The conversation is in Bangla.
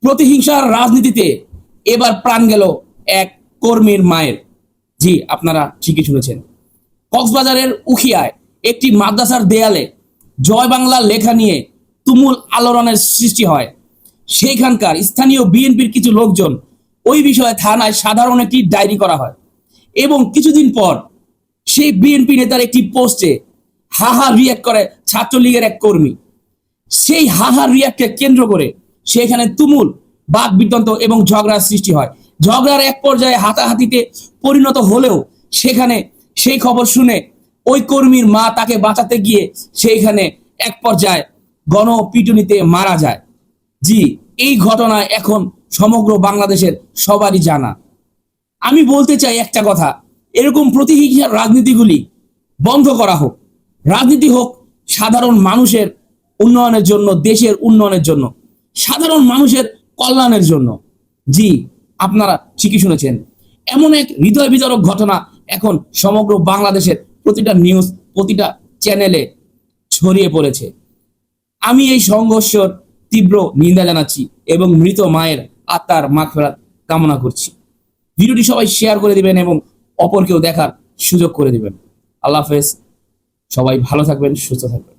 প্রতিহিংসার রাজনীতিতে এবার প্রাণ গেল এক কর্মীর মায়ের। জি, আপনারা ঠিকই শুনেছেন। কক্সবাজারের উখিয়ায় একটি মাদ্রাসার দেয়ালে জয় বাংলা লেখা নিয়ে তুমুল আলোড়নের সৃষ্টি হয়। সেইখানকার স্থানীয় বিএনপির কিছু লোকজন ওই বিষয়ে থানায় সাধারণ একটি ডায়েরি করা হয় এবং কিছুদিন পর সেই বিএনপি নেতার একটি পোস্টে হাহা রিয়াক্ট করে ছাত্রলীগের এক কর্মী। সেই হাহা রিয়াক্টকে কেন্দ্র করে সেখানে তুমুল বাক বিতন্ত এবং ঝগড়ার সৃষ্টি হয়। ঝগড়ার এক পর্যায়ে হাতাহাতিতে পরিণত হলেও সেখানে সেই খবর শুনে ওই কর্মীর মা তাকে বাঁচাতে গিয়ে সেইখানে এক পর্যায়ে গণপিটুনিতে মারা যায়। জি, এই ঘটনা এখন সমগ্র বাংলাদেশের সবারই জানা। আমি বলতে চাই একটা কথা, এরকম প্রতিহিংসার রাজনীতিগুলি বন্ধ করা হোক। রাজনীতি হোক সাধারণ মানুষের উন্নয়নের জন্য, দেশের উন্নয়নের জন্য, সাধারণ মানুষের কল্যাণের জন্য। জি, আপনারা ঠিকই শুনেছেন। এমন এক হৃদয় বিদারক ঘটনা এখন সমগ্র বাংলাদেশের প্রতিটা নিউজ, প্রতিটা চ্যানেলে ছড়িয়ে পড়েছে। আমি এই সংঘর্ষের তীব্র নিন্দা জানাচ্ছি এবং মৃত মায়ের আত্মার মাগফিরাত কামনা করছি। ভিডিওটি সবাই শেয়ার করে দিবেন এবং অপরকেও দেখার সুযোগ করে দিবেন। আল্লাহ হাফেজ। সবাই ভালো থাকবেন, সুস্থ থাকবেন।